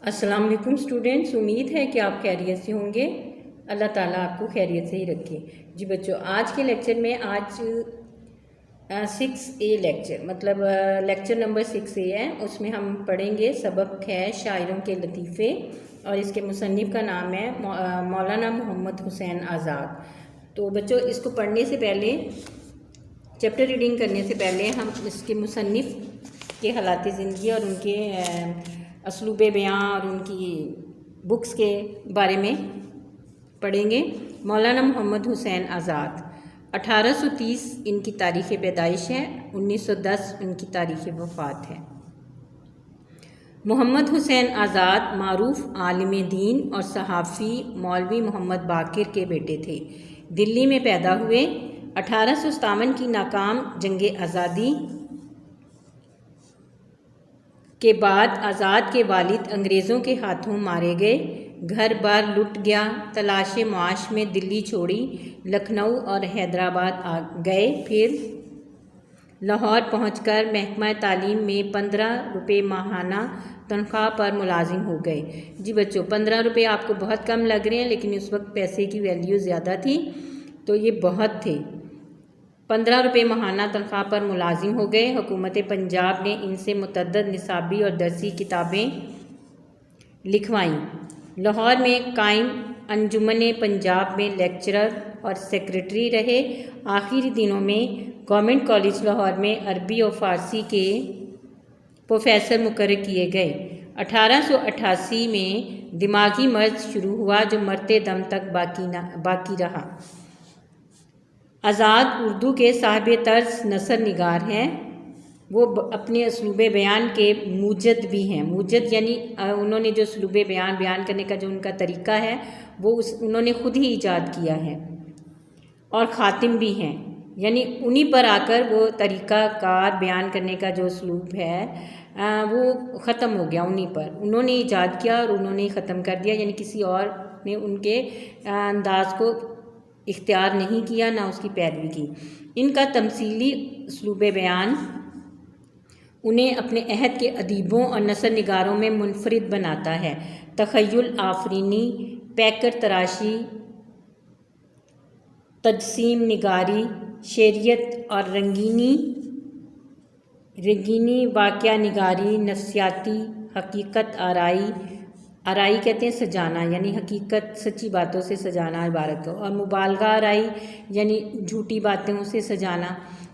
السلام علیکم اسٹوڈینٹس، امید ہے کہ آپ خیریت سے ہوں گے۔ اللہ تعالیٰ آپ کو خیریت سے ہی رکھے۔ جی بچوں، آج کے لیکچر میں 6A lecture lecture number 6A ہے، اس میں ہم پڑھیں گے سبق ہے شاعروں کے لطیفے، اور اس کے مصنف کا نام ہے مولانا محمد حسین آزاد۔ تو بچوں، اس کو پڑھنے سے پہلے، چیپٹر ریڈنگ کرنے سے پہلے ہم اس کے مصنف کے حالات زندگی اور ان کے اسلوب بیان اور ان کی بکس کے بارے میں پڑھیں گے۔ مولانا محمد حسین آزاد 1830 ان کی تاریخ پیدائش ہے، 1910 ان کی تاریخ وفات ہے۔ محمد حسین آزاد معروف عالم دین اور صحافی مولوی محمد باقر کے بیٹے تھے۔ دلی میں پیدا ہوئے۔ 1857 کی ناکام جنگ آزادی کے بعد آزاد کے والد انگریزوں کے ہاتھوں مارے گئے۔ گھر بار لٹ گیا۔ تلاش معاش میں دلی چھوڑی، لکھنؤ اور حیدرآباد گئے، پھر لاہور پہنچ کر محکمہ تعلیم میں 15 روپے ماہانہ تنخواہ پر ملازم ہو گئے۔ جی بچوں، 15 روپے آپ کو بہت کم لگ رہے ہیں، لیکن اس وقت پیسے کی ویلیو زیادہ تھی، تو یہ بہت تھے۔ 15 روپے ماہانہ تنخواہ پر ملازم ہو گئے۔ حکومت پنجاب نے ان سے متعدد نصابی اور درسی کتابیں لکھوائیں۔ لاہور میں قائم انجمن پنجاب میں لیکچرر اور سیکرٹری رہے۔ آخری دنوں میں گورنمنٹ کالج لاہور میں عربی اور فارسی کے پروفیسر مقرر کیے گئے۔ 1888 میں دماغی مرض شروع ہوا جو مرتے دم تک باقی رہا۔ آزاد اردو کے صاحب طرز نثر نگار ہیں۔ وہ اپنے اسلوب بیان کے موجد بھی ہیں۔ موجد یعنی انہوں نے جو اسلوب بیان کرنے کا جو ان کا طریقہ ہے، وہ انہوں نے خود ہی ایجاد کیا ہے، اور خاتم بھی ہیں، یعنی انہی پر آ کر وہ طریقہ کار بیان کرنے کا جو اسلوب ہے وہ ختم ہو گیا انہی پر۔ انہوں نے ایجاد کیا اور انہوں نے ختم کر دیا، یعنی کسی اور نے ان کے انداز کو اختیار نہیں کیا، نہ اس کی پیروی کی۔ ان کا تمثیلی اسلوب بیان انہیں اپنے عہد کے ادیبوں اور نثر نگاروں میں منفرد بناتا ہے۔ تخیل آفرینی، پیکر تراشی، تجسیم نگاری، شعریت اور رنگینی، واقعہ نگاری، نفسیاتی، حقیقت آرائی کہتے ہیں سجانا، یعنی حقیقت سچی باتوں سے سجانا عبارت کو، اور مبالغہ آرائی یعنی جھوٹی باتوں سے سجانا،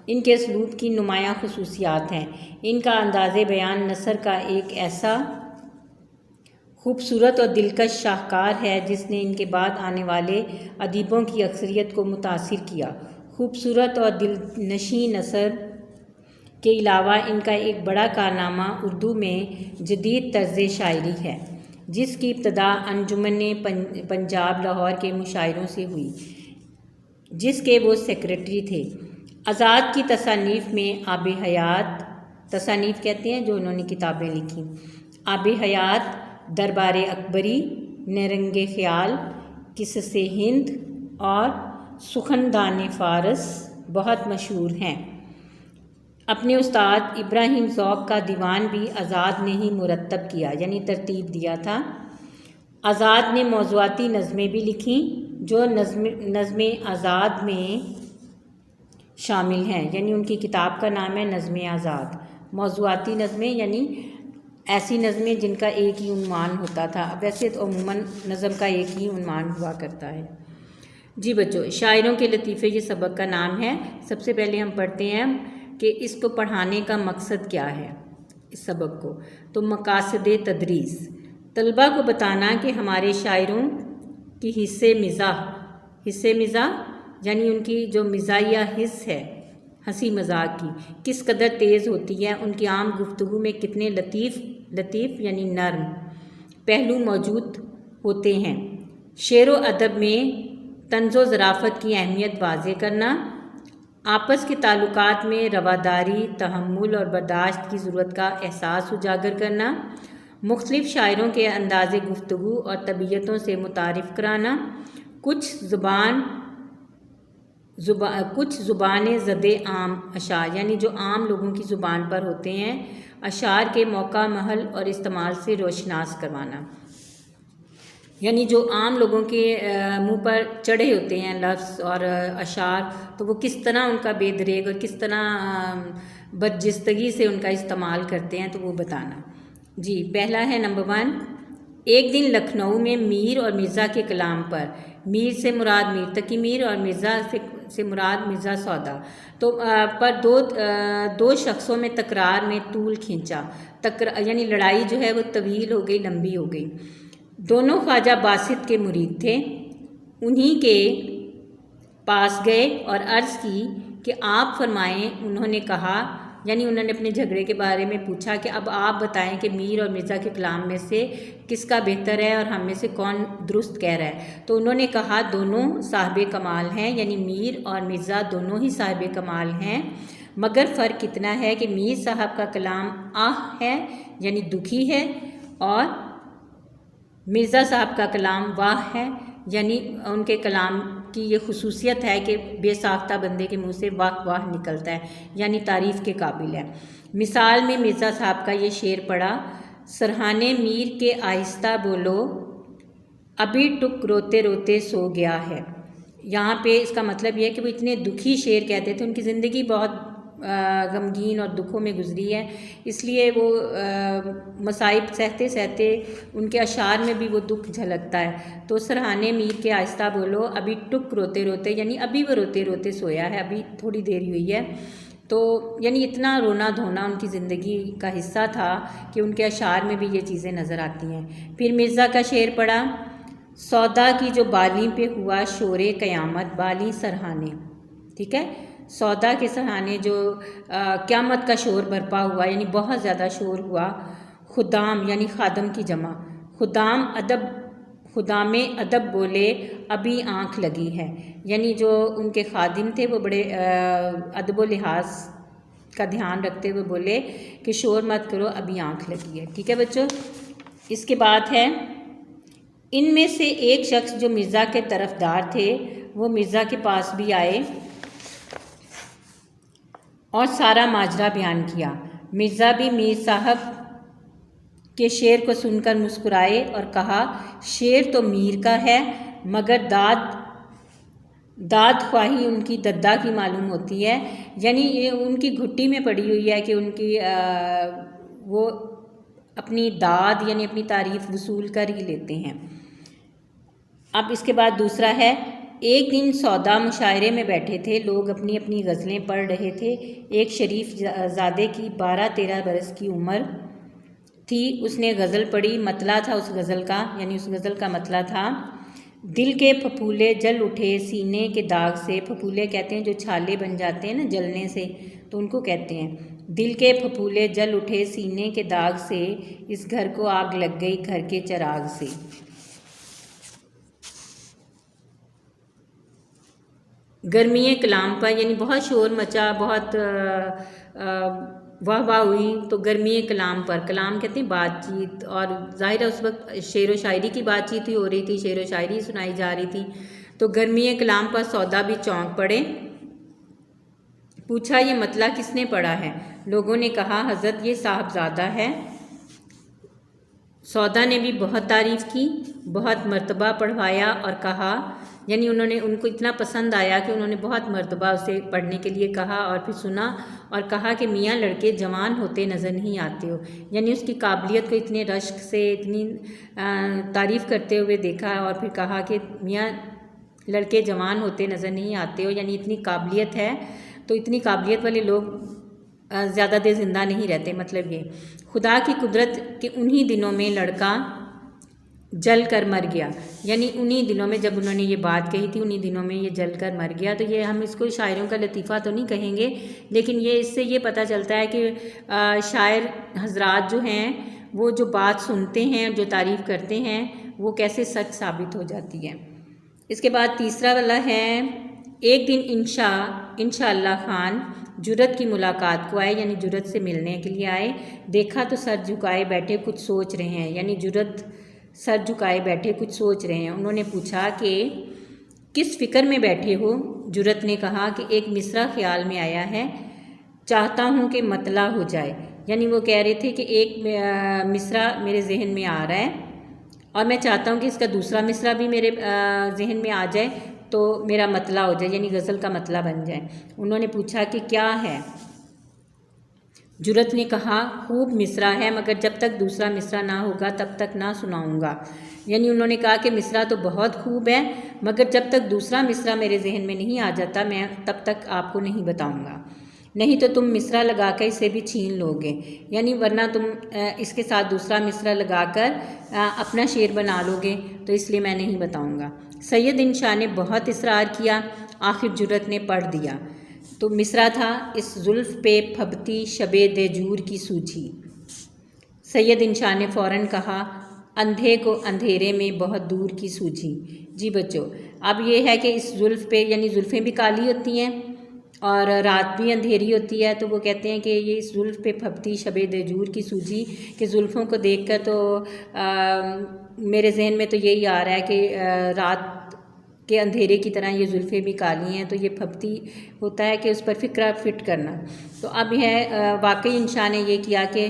ان کے اسلوب کی نمایاں خصوصیات ہیں۔ ان کا انداز بیان نثر کا ایک ایسا خوبصورت اور دلکش شاہکار ہے جس نے ان کے بعد آنے والے ادیبوں کی اکثریت کو متاثر کیا۔ خوبصورت اور دل نشیں نثر کے علاوہ ان کا ایک بڑا کارنامہ اردو میں جدید طرز شاعری ہے، جس کی ابتدا انجمن پنجاب لاہور کے مشاعروں سے ہوئی، جس کے وہ سیکرٹری تھے۔ آزاد کی تصانیف میں آب حیات، تصانیف کہتے ہیں جو انہوں نے کتابیں لکھیں، آب حیات، دربار اکبری، نیرنگ خیال، قصص ہند اور سخندان فارس بہت مشہور ہیں۔ اپنے استاد ابراہیم ذوق کا دیوان بھی آزاد نے ہی مرتب کیا، یعنی ترتیب دیا تھا۔ آزاد نے موضوعاتی نظمیں بھی لکھیں جو نظم آزاد میں شامل ہیں، یعنی ان کی کتاب کا نام ہے نظم آزاد۔ موضوعاتی نظمیں یعنی ایسی نظمیں جن کا ایک ہی عنوان ہوتا تھا، ویسے تو عموماً نظم کا ایک ہی عنوان ہوا کرتا ہے۔ جی بچوں، شاعروں کے لطیفے یہ سبق کا نام ہے۔ سب سے پہلے ہم پڑھتے ہیں کہ اس کو پڑھانے کا مقصد کیا ہے، اس سبق کو۔ تو مقاصد تدریس، طلبہ کو بتانا کہ ہمارے شاعروں کی حس مزاح یعنی ان کی جو مزاحیہ حس ہے ہنسی مذاق کی کس قدر تیز ہوتی ہے، ان کی عام گفتگو میں کتنے لطیف یعنی نرم پہلو موجود ہوتے ہیں۔ شعر و ادب میں طنز و ظرافت کی اہمیت واضح کرنا، آپس کے تعلقات میں رواداری، تحمل اور برداشت کی ضرورت کا احساس اجاگر کرنا، مختلف شاعروں کے انداز گفتگو اور طبیعتوں سے متعارف کرانا، کچھ زبان کچھ زبان زد عام اشعار، یعنی جو عام لوگوں کی زبان پر ہوتے ہیں، اشعار کے موقع، محل اور استعمال سے روشناس کروانا، یعنی جو عام لوگوں کے منہ پر چڑھے ہوتے ہیں لفظ اور اشعار، تو وہ کس طرح ان کا بے دریغ اور کس طرح برجستگی سے ان کا استعمال کرتے ہیں، تو وہ بتانا۔ جی پہلا ہے نمبر 1، ایک دن لکھنؤ میں میر اور مرزا کے کلام پر، میر سے مراد میر تقی میر اور مرزا سے مراد مرزا سودا، تو پر دو شخصوں میں تکرار میں طول کھینچا، یعنی لڑائی جو ہے وہ طویل ہو گئی، لمبی ہو گئی۔ دونوں خواجہ باسط کے مرید تھے، انہی کے پاس گئے اور عرض کی کہ آپ فرمائیں۔ انہوں نے کہا، یعنی انہوں نے اپنے جھگڑے کے بارے میں پوچھا کہ اب آپ بتائیں کہ میر اور مرزا کے کلام میں سے کس کا بہتر ہے اور ہم میں سے کون درست کہہ رہا ہے؟ تو انہوں نے کہا دونوں صاحب کمال ہیں، یعنی میر اور مرزا دونوں ہی صاحب کمال ہیں، مگر فرق اتنا ہے کہ میر صاحب کا کلام ہے، یعنی دکھی ہے، اور مرزا صاحب کا کلام واہ ہے، یعنی ان کے کلام کی یہ خصوصیت ہے کہ بے ساختہ بندے کے منہ سے واہ واہ نکلتا ہے، یعنی تعریف کے قابل ہے۔ مثال میں مرزا صاحب کا یہ شعر پڑھا، سرہانے میر کے آہستہ بولو، ابھی ٹک روتے روتے سو گیا ہے۔ یہاں پہ اس کا مطلب یہ ہے کہ وہ اتنے دکھی شعر کہتے تھے، ان کی زندگی بہت غمگین اور دکھوں میں گزری ہے، اس لیے وہ مصائب سہتے سہتے ان کے اشعار میں بھی وہ دکھ جھلکتا ہے۔ تو سرہانے میر کے آہستہ بولو، ابھی ٹک روتے روتے، یعنی ابھی وہ روتے روتے سویا ہے، ابھی تھوڑی دیر ہوئی ہے، تو یعنی اتنا رونا دھونا ان کی زندگی کا حصہ تھا کہ ان کے اشعار میں بھی یہ چیزیں نظر آتی ہیں۔ پھر مرزا کا شعر پڑھا، سودا کی جو بالیں پہ ہوا شور قیامت، بالیں سرہانے، ٹھیک ہے، سودا کے سرہانے جو قیامت کا شور برپا ہوا، یعنی بہت زیادہ شور ہوا۔ خدام یعنی خادم کی جمع، خدام ادب بولے ابھی آنکھ لگی ہے، یعنی جو ان کے خادم تھے وہ بڑے ادب و لحاظ کا دھیان رکھتے ہوئے بولے کہ شور مت کرو، ابھی آنکھ لگی ہے، ٹھیک ہے بچوں۔ اس کے بعد ہے، ان میں سے ایک شخص جو مرزا کے طرفدار تھے وہ مرزا کے پاس بھی آئے اور سارا ماجرا بیان کیا۔ مرزا بھی میر صاحب کے شعر کو سن کر مسکرائے اور کہا، شعر تو میر کا ہے، مگر داد خواہی ان کی ددا کی معلوم ہوتی ہے، یعنی یہ ان کی گھٹی میں پڑی ہوئی ہے کہ ان کی وہ اپنی داد یعنی اپنی تعریف وصول کر ہی لیتے ہیں۔ اب اس کے بعد دوسرا ہے، ایک دن سودا مشاعرے میں بیٹھے تھے، لوگ اپنی اپنی غزلیں پڑھ رہے تھے۔ ایک شریف زادے کی 12-13 برس کی عمر تھی، اس نے غزل پڑھی، مطلع تھا اس غزل کا، یعنی اس غزل کا مطلع تھا، دل کے پھپھولے جل اٹھے سینے کے داغ سے، پھپھولے کہتے ہیں جو چھالے بن جاتے ہیں نا جلنے سے، تو ان کو کہتے ہیں دل کے پھپھولے جل اٹھے سینے کے داغ سے، اس گھر کو آگ لگ گئی گھر کے چراغ سے۔ گرمی کلام پر، یعنی بہت شور مچا، بہت واہ واہ ہوئی، تو گرمی کلام پر، کلام کہتے ہیں بات چیت، اور ظاہر ہے اس وقت شعر و شاعری کی بات چیت ہی ہو رہی تھی، شعر و شاعری سنائی جا رہی تھی، تو گرمی کلام پر سودا بھی چونک پڑے۔ پوچھا، یہ مطلع کس نے پڑھا ہے؟ لوگوں نے کہا، حضرت یہ صاحبزادہ ہے۔ سودا نے بھی بہت تعریف کی، بہت مرتبہ پڑھوایا اور کہا، یعنی ان کو اتنا پسند آیا کہ انہوں نے بہت مرتبہ اسے پڑھنے کے لیے کہا، اور پھر سنا اور کہا کہ میاں لڑکے جوان ہوتے نظر نہیں آتے ہو، یعنی اس کی قابلیت کو اتنے رشک سے اتنی تعریف کرتے ہوئے دیکھا، اور پھر کہا کہ میاں لڑکے جوان ہوتے نظر نہیں آتے ہو، یعنی اتنی قابلیت ہے، تو اتنی قابلیت والے لوگ زیادہ دیر زندہ نہیں رہتے، مطلب یہ خدا کی قدرت کہ انہی دنوں میں لڑکا جل کر مر گیا، یعنی انہی دنوں میں جب انہوں نے یہ بات کہی تھی انہی دنوں میں یہ جل کر مر گیا۔ تو یہ ہم اس کو شاعروں کا لطیفہ تو نہیں کہیں گے، لیکن یہ اس سے یہ پتہ چلتا ہے کہ شاعر حضرات جو ہیں وہ جو بات سنتے ہیں، جو تعریف کرتے ہیں، وہ کیسے سچ ثابت ہو جاتی ہے۔ اس کے بعد تیسرا والا ہے، ایک دن انشاءاللہ خان جرت کی ملاقات کو آئے، یعنی جرت سے ملنے کے لیے آئے، دیکھا تو سر جھکائے بیٹھے کچھ سوچ رہے ہیں، یعنی جرت سر جھکائے بیٹھے کچھ سوچ رہے ہیں۔ انہوں نے پوچھا کہ کس فکر میں بیٹھے ہو؟ جرت نے کہا کہ ایک مصرع خیال میں آیا ہے، چاہتا ہوں کہ مطلع ہو جائے۔ یعنی وہ کہہ رہے تھے کہ ایک مصرع میرے ذہن میں آ رہا ہے اور میں چاہتا ہوں کہ اس کا دوسرا مصرع بھی میرے ذہن میں آ جائے تو میرا مطلع ہو جائے، یعنی غزل کا مطلع بن جائے۔ انہوں نے پوچھا کہ کیا ہے؟ جرت نے کہا خوب مصرع ہے، مگر جب تک دوسرا مصرع نہ ہوگا تب تک نہ سناؤں گا۔ یعنی انہوں نے کہا کہ مصرع تو بہت خوب ہے، مگر جب تک دوسرا مصرع میرے ذہن میں نہیں آ جاتا میں تب تک آپ کو نہیں بتاؤں گا، نہیں تو تم مصرع لگا کر اسے بھی چھین لو گے، یعنی ورنہ تم اس کے ساتھ دوسرا مصرع لگا کر اپنا شعر بنا لو گے، تو اس لیے میں نہیں بتاؤں گا۔ سید انشاء نے بہت اصرار کیا، آخر جرت نے پڑھ دیا۔ تو مصرع تھا، اس زلف پہ پھبتی شب دیجور کی سوجھی۔ سید انشاء نے فوراً کہا اندھے کو اندھیرے میں بہت دور کی سوجھی۔ جی بچوں، اب یہ ہے کہ اس زلف پہ، یعنی زلفیں بھی کالی ہوتی ہیں اور رات بھی اندھیری ہوتی ہے، تو وہ کہتے ہیں کہ یہ اس زلف پہ پھبتی شب دیجور کی سوجھی، کہ زلفوں کو دیکھ کر تو میرے ذہن میں تو یہی آ رہا ہے کہ رات کے اندھیرے کی طرح یہ زلفیں بھی کالی ہیں، تو یہ پھبتی ہوتا ہے کہ اس پر فکرہ فٹ کرنا۔ تو اب ہے واقعی انشاء نے یہ کیا کہ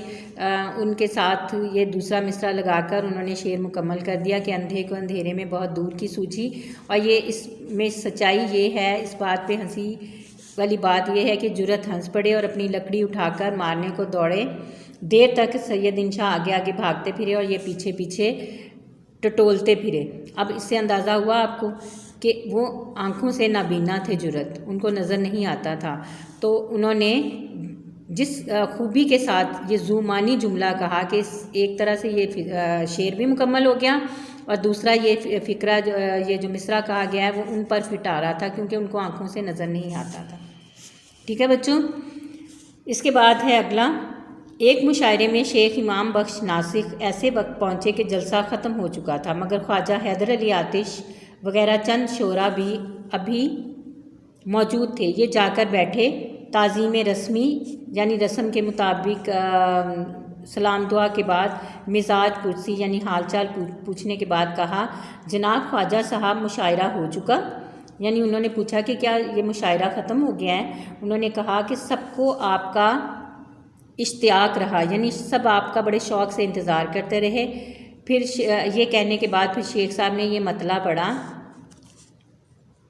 ان کے ساتھ یہ دوسرا مصرع لگا کر انہوں نے شعر مکمل کر دیا کہ اندھے کو اندھیرے میں بہت دور کی سوجھی۔ اور یہ اس میں سچائی یہ ہے، اس بات پہ ہنسی والی بات یہ ہے کہ جرت ہنس پڑے اور اپنی لکڑی اٹھا کر مارنے کو دوڑے۔ دیر تک سید انشاء آگے آگے بھاگتے پھرے اور یہ پیچھے پیچھے ٹٹولتے پھرے۔ اب اس سے اندازہ ہوا آپ کو کہ وہ آنکھوں سے نابینا تھے جرت، ان کو نظر نہیں آتا تھا۔ تو انہوں نے جس خوبی کے ساتھ یہ زومانی جملہ کہا کہ ایک طرح سے یہ شعر بھی مکمل ہو گیا اور دوسرا یہ فقرہ یہ جو مصرع کہا گیا ہے وہ ان پر فٹ آ رہا تھا، کیونکہ ان کو آنکھوں سے نظر نہیں آتا تھا۔ ٹھیک ہے بچوں، اس کے بعد ہے اگلا۔ ایک مشاعرے میں شیخ امام بخش ناسخ ایسے وقت پہنچے کہ جلسہ ختم ہو چکا تھا، مگر خواجہ حیدر علی آتش وغیرہ چند شعراء بھی ابھی موجود تھے۔ یہ جا کر بیٹھے، تعظیم رسمی یعنی رسم کے مطابق سلام دعا کے بعد مزاج پرسی یعنی حال چال پوچھنے کے بعد کہا جناب خواجہ صاحب مشاعرہ ہو چکا؟ یعنی انہوں نے پوچھا کہ کیا یہ مشاعرہ ختم ہو گیا ہے؟ انہوں نے کہا کہ سب کو آپ کا اشتیاق رہا، یعنی سب آپ کا بڑے شوق سے انتظار کرتے رہے۔ پھر یہ کہنے کے بعد پھر شیخ صاحب نے یہ مطلع پڑھا،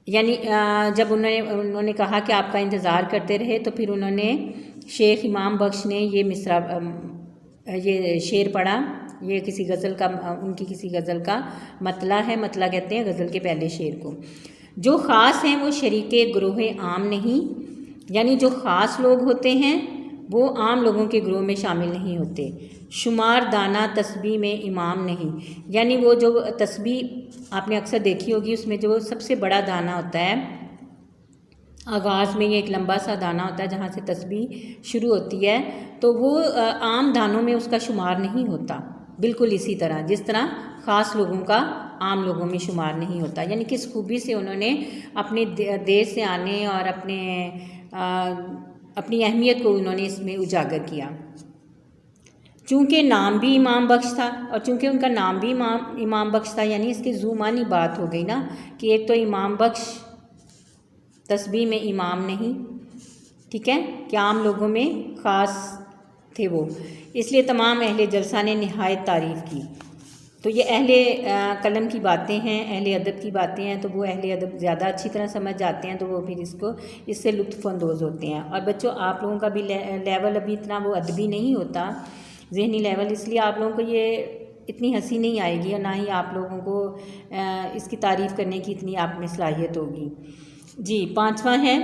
یعنی جب انہوں نے کہا کہ آپ کا انتظار کرتے رہے تو پھر انہوں نے شیخ امام بخش نے یہ مصرع یہ شعر پڑھا۔ یہ کسی غزل کا ان کی کسی غزل کا مطلع ہے، مطلع کہتے ہیں غزل کے پہلے شعر کو۔ جو خاص ہیں وہ شریک گروہ عام نہیں، یعنی جو خاص لوگ ہوتے ہیں وہ عام لوگوں کے گروہ میں شامل نہیں ہوتے۔ شمار دانہ تسبیح میں امام نہیں، یعنی وہ جو تسبیح آپ نے اکثر دیکھی ہوگی اس میں جو سب سے بڑا دانہ ہوتا ہے، آغاز میں یہ ایک لمبا سا دانہ ہوتا ہے جہاں سے تسبیح شروع ہوتی ہے، تو وہ عام دانوں میں اس کا شمار نہیں ہوتا۔ بالکل اسی طرح جس طرح خاص لوگوں کا عام لوگوں میں شمار نہیں ہوتا، یعنی کس خوبی سے انہوں نے اپنے دیر سے آنے اور اپنی اہمیت کو انہوں نے اس میں اجاگر کیا۔ چونکہ نام بھی امام بخش تھا، اور چونکہ ان کا نام بھی امام بخش تھا، یعنی اس کی زومانی بات ہو گئی نا کہ ایک تو امام بخش تسبیح میں امام نہیں، ٹھیک ہے، کہ عام لوگوں میں خاص تھے وہ، اس لیے تمام اہل جلسہ نے نہایت تعریف کی۔ تو یہ اہل قلم کی باتیں ہیں، اہل ادب کی باتیں ہیں، تو وہ اہل ادب زیادہ اچھی طرح سمجھ جاتے ہیں، تو وہ پھر اس سے لطف اندوز ہوتے ہیں۔ اور بچوں آپ لوگوں کا بھی لیول ابھی اتنا وہ ادبی نہیں ہوتا، ذہنی لیول، اس لیے آپ لوگوں کو یہ اتنی ہنسی نہیں آئے گی اور نہ ہی آپ لوگوں کو اس کی تعریف کرنے کی اتنی آپ میں صلاحیت ہوگی۔ جی 5واں ہے،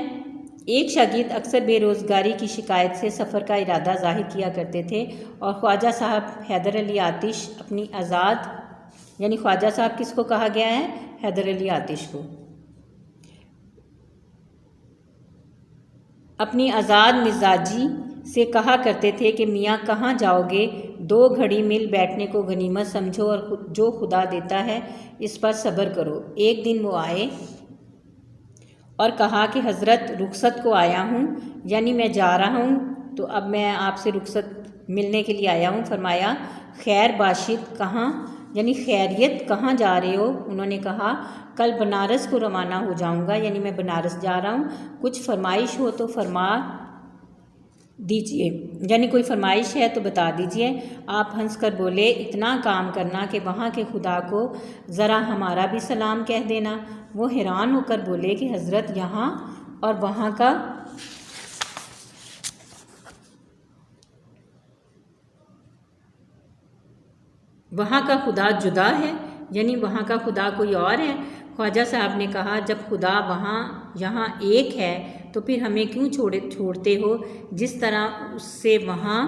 ایک شاگرد اکثر بے روزگاری کی شکایت سے سفر کا ارادہ ظاہر کیا کرتے تھے، اور خواجہ صاحب حیدر علی آتش اپنی آزاد، یعنی خواجہ صاحب کس کو کہا گیا ہے؟ حیدر علی آتش کو، اپنی آزاد مزاجی سے کہا کرتے تھے کہ میاں کہاں جاؤ گے، 2 گھڑی مل بیٹھنے کو غنیمت سمجھو اور جو خدا دیتا ہے اس پر صبر کرو۔ ایک دن وہ آئے اور کہا کہ حضرت رخصت کو آیا ہوں، یعنی میں جا رہا ہوں، تو اب میں آپ سے رخصت ملنے کے لیے آیا ہوں۔ فرمایا خیر باشد کہاں، یعنی خیریت کہاں جا رہے ہو؟ انہوں نے کہا کل بنارس کو روانہ ہو جاؤں گا، یعنی میں بنارس جا رہا ہوں، کچھ فرمائش ہو تو فرما دیجئے، یعنی کوئی فرمائش ہے تو بتا دیجئے۔ آپ ہنس کر بولے اتنا کام کرنا کہ وہاں کے خدا کو ذرا ہمارا بھی سلام کہہ دینا۔ وہ حیران ہو کر بولے کہ حضرت یہاں اور وہاں کا خدا جدا ہے، یعنی وہاں کا خدا کوئی اور ہے؟ خواجہ صاحب نے کہا جب خدا وہاں یہاں ایک ہے تو پھر ہمیں کیوں چھوڑتے ہو؟ جس طرح اس سے وہاں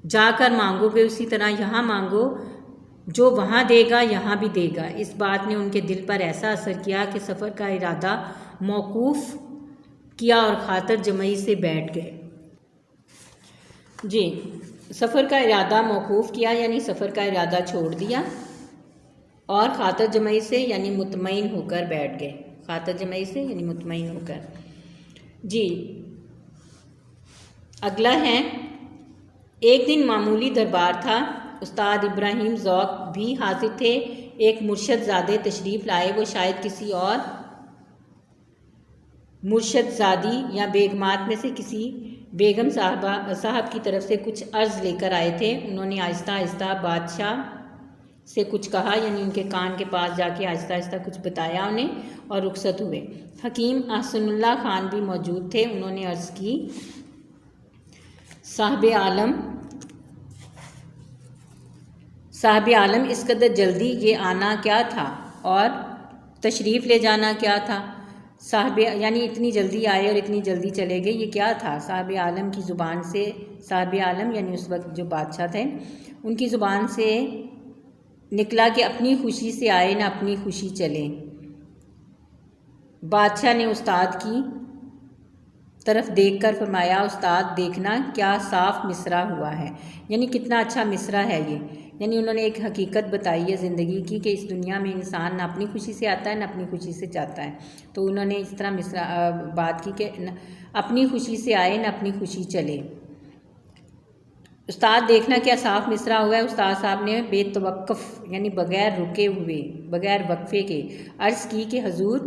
جا کر مانگو گے اسی طرح یہاں مانگو، جو وہاں دے گا یہاں بھی دے گا۔ اس بات نے ان کے دل پر ایسا اثر کیا کہ سفر کا ارادہ موقوف کیا اور خاطر جمعی سے بیٹھ گئے۔ جی، سفر کا ارادہ موقوف کیا یعنی سفر کا ارادہ چھوڑ دیا، اور خاطر جمعی سے یعنی مطمئن ہو کر بیٹھ گئے، خاطر جمعی سے یعنی مطمئن ہو کر۔ جی، اگلا ہے ایک دن معمولی دربار تھا، استاد ابراہیم ذوق بھی حاضر تھے۔ ایک مرشد زادے تشریف لائے، وہ شاید کسی اور مرشد زادی یا بیگمات میں سے کسی بیگم صاحب کی طرف سے کچھ عرض لے کر آئے تھے۔ انہوں نے آہستہ آہستہ بادشاہ سے کچھ کہا، یعنی ان کے کان کے پاس جا کے آہستہ آہستہ کچھ بتایا انہیں، اور رخصت ہوئے۔ حکیم احسن اللہ خان بھی موجود تھے۔ انہوں نے عرض کی صاحب عالم اس قدر جلدی یہ آنا کیا تھا اور تشریف لے جانا کیا تھا؟ صاحب یعنی اتنی جلدی آئے اور اتنی جلدی چلے گئے، یہ کیا تھا؟ صاحب عالم کی زبان سے، صاحب عالم یعنی اس وقت جو بادشاہ تھے، ان کی زبان سے نکلا کہ اپنی خوشی سے آئے نہ اپنی خوشی چلے۔ بادشاہ نے استاد کی طرف دیکھ کر فرمایا استاد دیکھنا کیا صاف مصرع ہوا ہے، یعنی کتنا اچھا مصرع ہے یہ، یعنی انہوں نے ایک حقیقت بتائی ہے زندگی کی کہ اس دنیا میں انسان نہ اپنی خوشی سے آتا ہے نہ اپنی خوشی سے جاتا ہے۔ تو انہوں نے اس طرح بات کی کہ اپنی خوشی سے آئے نہ اپنی خوشی چلے۔ استاد دیکھنا کیا صاف مصرع ہوا ہے، استاد صاحب نے بے توقف یعنی بغیر رکے ہوئے، بغیر وقفے کے عرض کی کہ حضور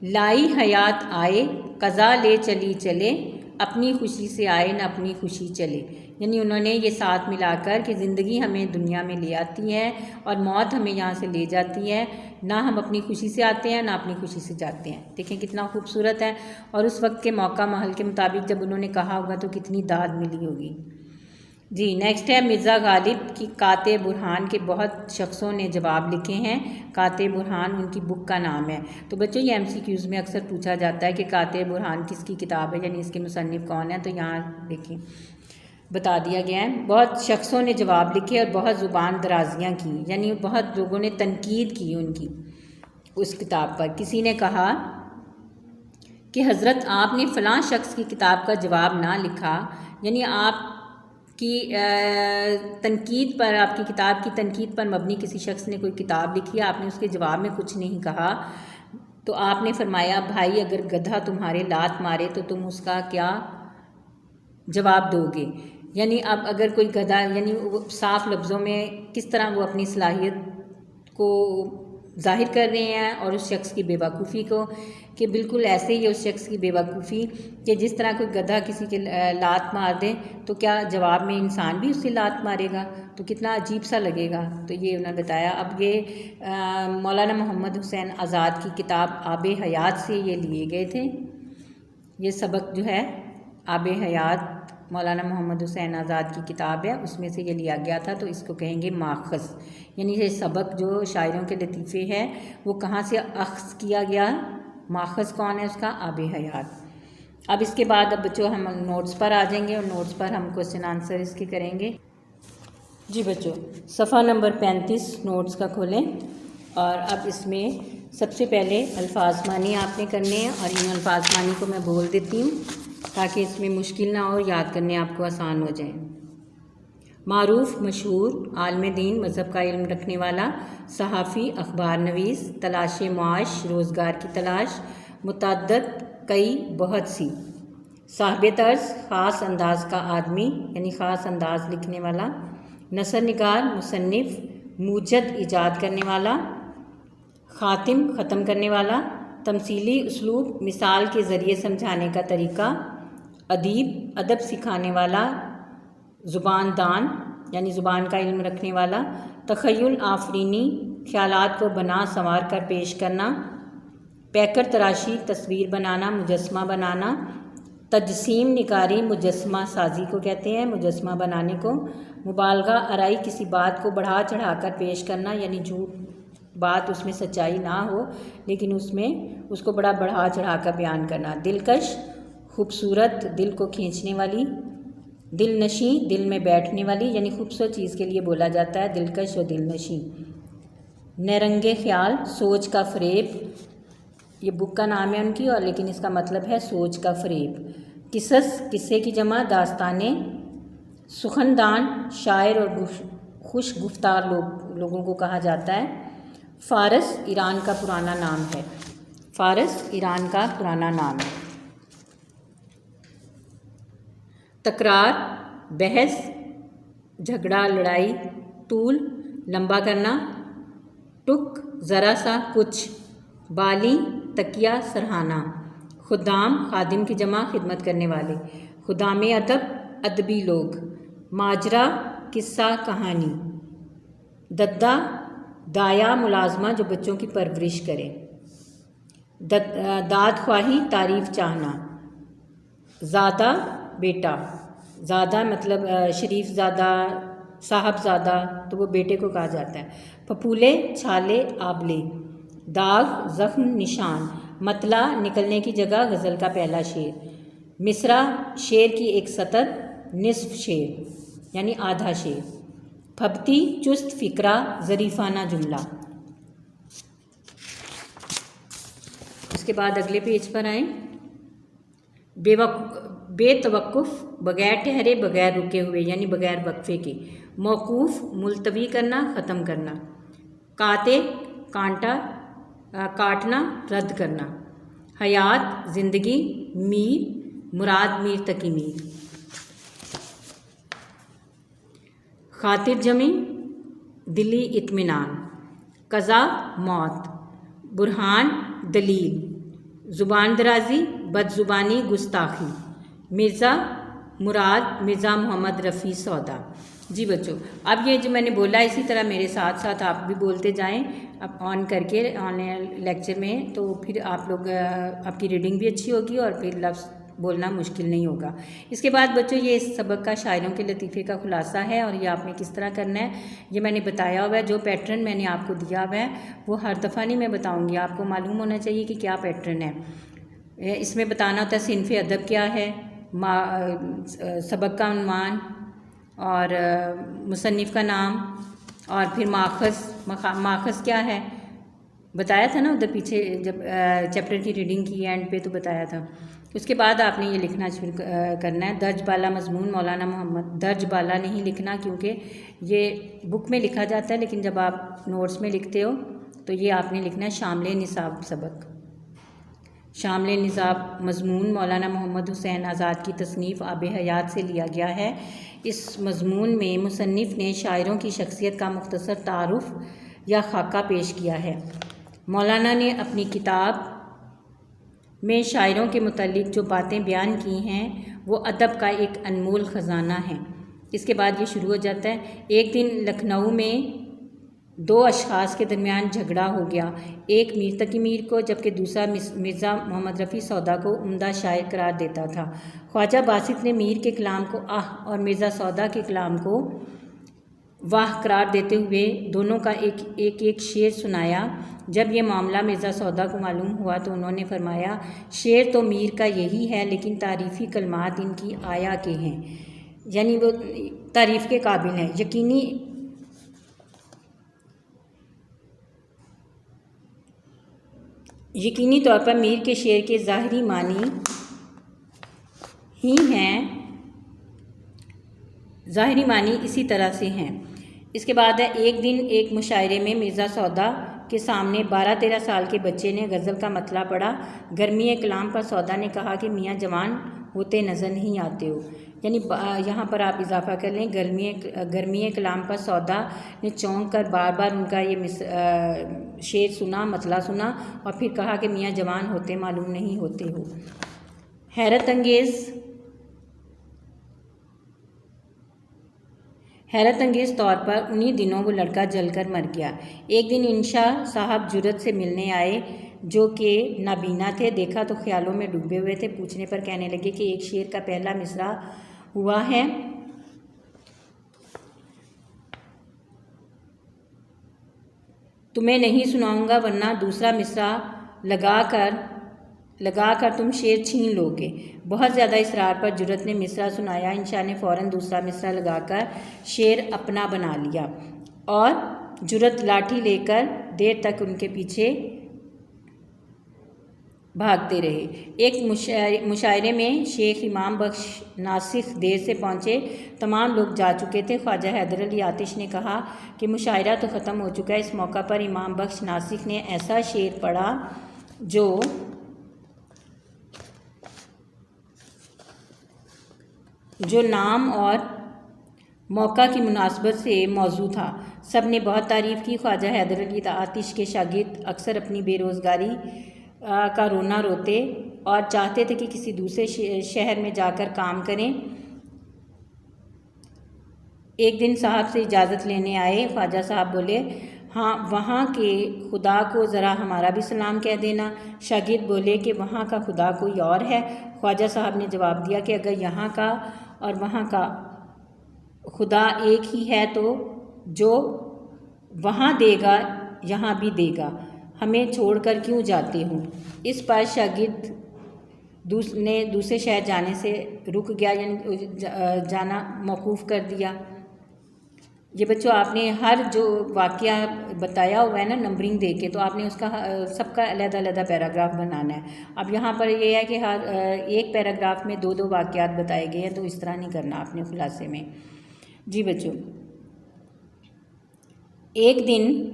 لائی حیات آئے قضا لے چلی چلے، اپنی خوشی سے آئے نہ اپنی خوشی چلے، یعنی انہوں نے یہ ساتھ ملا کر کہ زندگی ہمیں دنیا میں لے آتی ہے اور موت ہمیں یہاں سے لے جاتی ہے، نہ ہم اپنی خوشی سے آتے ہیں نہ اپنی خوشی سے جاتے ہیں۔ دیکھیں کتنا خوبصورت ہے، اور اس وقت کے موقع محل کے مطابق جب انہوں نے کہا ہوگا تو کتنی داد ملی ہوگی۔ جی نیکسٹ ہے مرزا غالب کی قاطع برہان کے بہت شخصوں نے جواب لکھے ہیں۔ قاطع برہان ان کی بک کا نام ہے۔ تو بچوں یہ MCQs میں اکثر پوچھا جاتا ہے کہ قاطع برہان کس کی کتاب ہے، یعنی اس کے مصنف کون ہیں، تو یہاں دیکھیں بتا دیا گیا ہے۔ بہت شخصوں نے جواب لکھے اور بہت زبان درازیاں کی، یعنی بہت لوگوں نے تنقید کی ان کی اس کتاب پر۔ کسی نے کہا کہ حضرت آپ نے فلاں شخص کی کتاب کا جواب نہ لکھا، یعنی آپ کی تنقید پر، آپ کی کتاب کی تنقید پر مبنی کسی شخص نے کوئی کتاب لکھی ہے، آپ نے اس کے جواب میں کچھ نہیں کہا۔ تو آپ نے فرمایا بھائی اگر گدھا تمہارے لات مارے تو تم اس کا کیا جواب دو گے؟ یعنی اب اگر کوئی گدھا، یعنی وہ صاف لفظوں میں کس طرح وہ اپنی صلاحیت کو ظاہر کر رہے ہیں اور اس شخص کی بے وقوفی کو، کہ بالکل ایسے ہی اس شخص کی بے وقوفی کہ جس طرح کوئی گدھا کسی کے لات مار دے تو کیا جواب میں انسان بھی اس سے لات مارے گا؟ تو کتنا عجیب سا لگے گا۔ تو یہ انہوں نے بتایا۔ اب یہ مولانا محمد حسین آزاد کی کتاب آب حیات سے یہ لیے گئے تھے۔ یہ سبق جو ہے آب حیات مولانا محمد حسین آزاد کی کتاب ہے، اس میں سے یہ لیا گیا تھا، تو اس کو کہیں گے ماخذ، یعنی یہ سبق جو شاعروں کے لطیفے ہے وہ کہاں سے اخذ کیا گیا، ماخذ کون ہے اس کا؟ آب حیات۔ اب اس کے بعد اب بچوں ہم نوٹس پر آ جائیں گے، اور نوٹس پر ہم کوسچن آنسر اس کے کریں گے۔ جی بچوں صفحہ نمبر 35 نوٹس کا کھولیں، اور اب اس میں سب سے پہلے الفاظ معنی آپ نے کرنے ہیں، اور ان الفاظ معنی کو میں بول دیتی ہوں تاکہ اس میں مشکل نہ ہو، یاد کرنے آپ کو آسان ہو جائیں۔ معروف، مشہور، عالم دین، مذہب کا علم رکھنے والا، صحافی، اخبار نویس، تلاش معاش، روزگار کی تلاش، متعدد، کئی، بہت سی۔ صاحب طرز خاص انداز کا آدمی یعنی خاص انداز لکھنے والا، نثر نگار مصنف، موجد ایجاد کرنے والا، خاتم ختم کرنے والا، تمثیلی اسلوب مثال کے ذریعے سمجھانے کا طریقہ، ادیب ادب سکھانے والا، زبان دان یعنی زبان کا علم رکھنے والا، تخیل آفرینی خیالات کو بنا سنوار کر پیش کرنا، پیکر تراشی تصویر بنانا مجسمہ بنانا، تجسیم نگاری مجسمہ سازی کو کہتے ہیں، مجسمہ بنانے کو، مبالغہ آرائی کسی بات کو بڑھا چڑھا کر پیش کرنا یعنی جھوٹ بات اس میں سچائی نہ ہو لیکن اس کو بڑا بڑھا چڑھا کر بیان کرنا، دلکش خوبصورت دل کو کھینچنے والی، دل نشیں دل میں بیٹھنے والی یعنی خوبصورت چیز کے لیے بولا جاتا ہے دلکش اور دل نشیں، نیرنگ خیال سوچ کا فریب، یہ بک کا نام ہے ان کی اور لیکن اس کا مطلب ہے سوچ کا فریب، قصص قصے کی جمع داستانیں، سخندان شاعر اور خوش گفتار لوگوں کو کہا جاتا ہے، فارس ایران کا پرانا نام ہے، فارس ایران کا پرانا نام ہے، تکرار بحث جھگڑا لڑائی، طول لمبا کرنا، ٹک ذرا سا کچھ، بالی تکیہ سرہانا، خدام خادم کی جمع خدمت کرنے والے، خدام ادب ادبی لوگ، ماجرا قصہ کہانی، ددا دایا ملازمہ جو بچوں کی پرورش کرے، داد خواہی تعریف چاہنا، زادہ بیٹا، زادہ مطلب شریف زادہ صاحب زادہ تو وہ بیٹے کو کہا جاتا ہے، پھپھولے چھالے آبلے، داغ زخم نشان، مطلع نکلنے کی جگہ غزل کا پہلا شعر، مصرع شعر کی ایک سطر نصف شعر یعنی آدھا شعر، پھبتی چست فکرہ ظریفانہ جملہ۔ اس کے بعد اگلے پیج پر آئیں، بے توقف بغیر ٹھہرے بغیر رکے ہوئے یعنی بغیر وقفے کے، موقوف ملتوی کرنا ختم کرنا، قاطع کاٹنا رد کرنا، حیات زندگی، میر مراد میر تقی میر، خاطر جمی دلی اطمینان، قضا موت، برہان دلیل، زبان درازی بد زبانی گستاخی، مرزا مراد مرزا محمد رفیع سودا۔ جی بچوں اب یہ جو میں نے بولا اسی طرح میرے ساتھ ساتھ آپ بھی بولتے جائیں اب آن کر کے آن لیکچر میں، تو پھر آپ لوگ آپ کی ریڈنگ بھی اچھی ہوگی اور پھر لفظ بولنا مشکل نہیں ہوگا۔ اس کے بعد بچوں یہ اس سبق کا شاعروں کے لطیفے کا خلاصہ ہے اور یہ آپ نے کس طرح کرنا ہے یہ میں نے بتایا ہوا ہے، جو پیٹرن میں نے آپ کو دیا ہوا ہے وہ ہر دفعہ نہیں میں بتاؤں گی، آپ کو معلوم ہونا چاہیے کہ کیا پیٹرن ہے۔ اس میں بتانا ہوتا ہے صنف ادب کیا ہے، سبق کا عنوان اور مصنف کا نام اور پھر ماخذ کیا ہے، بتایا تھا نا ادھر پیچھے جب چیپٹر کی ریڈنگ کی اینڈ پہ تو بتایا تھا۔ اس کے بعد آپ نے یہ لکھنا شروع کرنا ہے، درج بالا مضمون مولانا محمد، درج بالا نہیں لکھنا کیونکہ یہ بک میں لکھا جاتا ہے لیکن جب آپ نوٹس میں لکھتے ہو تو یہ آپ نے لکھنا ہے شامل نصاب سبق، شامل نصاب مضمون مولانا محمد حسین آزاد کی تصنیف آب حیات سے لیا گیا ہے۔ اس مضمون میں مصنف نے شاعروں کی شخصیت کا مختصر تعارف یا خاکہ پیش کیا ہے۔ مولانا نے اپنی کتاب میں شاعروں کے متعلق جو باتیں بیان کی ہیں وہ ادب کا ایک انمول خزانہ ہے۔ اس کے بعد یہ شروع ہو جاتا ہے، ایک دن لکھنؤ میں دو اشخاص کے درمیان جھگڑا ہو گیا، ایک میر تقی میر کو جبکہ دوسرا مرزا محمد رفیع سودا کو عمدہ شاعر قرار دیتا تھا۔ خواجہ باسط نے میر کے کلام کو آہ اور مرزا سودا کے کلام کو واہ قرار دیتے ہوئے دونوں کا ایک شعر سنایا۔ جب یہ معاملہ مرزا سودا کو معلوم ہوا تو انہوں نے فرمایا، شعر تو میر کا یہی ہے لیکن تعریفی کلمات ان کی آیا کے ہیں، یعنی وہ تعریف کے قابل ہیں۔ یقینی طور پر میر کے شعر کے ظاہری معنی ہی ہیں، ظاہری معنی اسی طرح سے ہیں۔ اس کے بعد ہے، ایک دن ایک مشاعرے میں مرزا سودا کے سامنے 12-13 سال کے بچے نے غزل کا مطلع پڑھا۔ گرمی کلام پر سودا نے کہا کہ میاں جوان ہوتے نظر نہیں آتے ہو۔ یعنی یہاں پر آپ اضافہ کر لیں، گرمی کلام پر سودا نے چونک کر بار بار ان کا یہ شعر سنا، مطلع سنا اور پھر کہا کہ میاں جوان ہوتے معلوم نہیں ہوتے ہو۔ حیرت انگیز طور پر انہی دنوں وہ لڑکا جل کر مر گیا۔ ایک دن انشاء صاحب جرت سے ملنے آئے، جو کہ نابینا تھے، دیکھا تو خیالوں میں ڈوبے ہوئے تھے۔ پوچھنے پر کہنے لگے کہ ایک شعر کا پہلا مصرع ہوا ہے، تمہیں نہیں سناؤں گا ورنہ دوسرا مصرع لگا کر تم شعر چھین لو گے۔ بہت زیادہ اصرار پر جرت نے مصرع سنایا۔ انشاء نے فوراً دوسرا مصرع لگا کر شعر اپنا بنا لیا اور جرت لاٹھی لے کر دیر تک ان کے پیچھے بھاگتے رہے۔ ایک مشاعرے میں شیخ امام بخش ناسخ دیر سے پہنچے، تمام لوگ جا چکے تھے۔ خواجہ حیدر علی آتش نے کہا کہ مشاعرہ تو ختم ہو چکا ہے۔ اس موقع پر امام بخش ناسخ نے ایسا شعر پڑھا جو نام اور موقع کی مناسبت سے موزوں تھا۔ سب نے بہت تعریف کی۔ خواجہ حیدر علی آتش کے شاگرد اکثر اپنی بے روزگاری کا رونا روتے اور چاہتے تھے کہ کسی دوسرے شہر میں جا کر کام کریں۔ ایک دن صاحب سے اجازت لینے آئے۔ خواجہ صاحب بولے، ہاں وہاں کے خدا کو ذرا ہمارا بھی سلام کہہ دینا۔ شاگرد بولے کہ وہاں کا خدا کوئی اور ہے۔ خواجہ صاحب نے جواب دیا کہ اگر یہاں کا اور وہاں کا خدا ایک ہی ہے تو جو وہاں دے گا یہاں بھی دے گا، ہمیں چھوڑ کر کیوں جاتے ہو؟ اس پر شاگرد نے دوسرے شہر جانے سے رک گیا، یعنی جانا موقوف کر دیا۔ یہ بچوں آپ نے ہر جو واقعہ بتایا ہوا ہے نا نمبرنگ دے کے، تو آپ نے اس کا سب کا علیحدہ علیحدہ پیراگراف بنانا ہے۔ اب یہاں پر یہ ہے کہ ہر ایک پیراگراف میں دو واقعات بتائے گئے ہیں، تو اس طرح نہیں کرنا آپ نے خلاصے میں۔ جی بچوں، ایک دن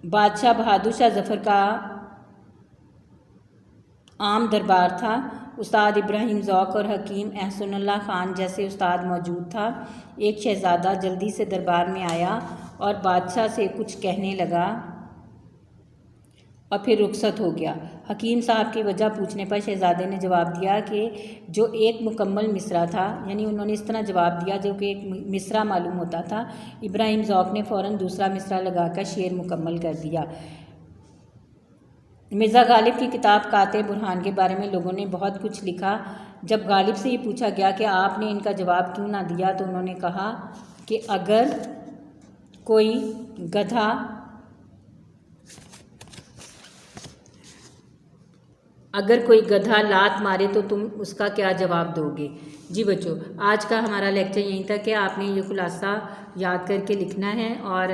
بادشاہ بہادر شاہ ظفر کا عام دربار تھا۔ استاد ابراہیم ذوق اور حکیم احسن اللہ خان جیسے استاد موجود تھا۔ ایک شہزادہ جلدی سے دربار میں آیا اور بادشاہ سے کچھ کہنے لگا اور پھر رخصت ہو گیا۔ حکیم صاحب کی وجہ پوچھنے پر شہزادے نے جواب دیا کہ جو ایک مکمل مصرع تھا، یعنی انہوں نے اس طرح جواب دیا جو کہ ایک مصرع معلوم ہوتا تھا۔ ابراہیم ذوق نے فوراً دوسرا مصرع لگا کر شعر مکمل کر دیا۔ مرزا غالب کی کتاب قاطع برہان کے بارے میں لوگوں نے بہت کچھ لکھا۔ جب غالب سے یہ پوچھا گیا کہ آپ نے ان کا جواب کیوں نہ دیا، تو انہوں نے کہا کہ اگر کوئی گدھا لات مارے تو تم اس کا کیا جواب دو گے؟ جی بچوں، آج کا ہمارا لیکچر یہیں تک ہے۔ آپ نے یہ خلاصہ یاد کر کے لکھنا ہے اور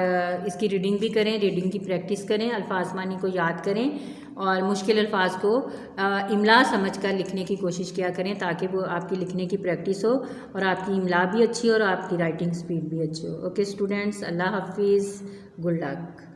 اس کی ریڈنگ بھی کریں، ریڈنگ کی پریکٹس کریں، الفاظ معنی کو یاد کریں اور مشکل الفاظ کو املا سمجھ کر لکھنے کی کوشش کیا کریں تاکہ وہ آپ کی لکھنے کی پریکٹس ہو اور آپ کی املا بھی اچھی ہو اور آپ کی رائٹنگ سپیڈ بھی اچھی ہو۔ اوکے اسٹوڈنٹس، اللہ حافظ، گڈ لک۔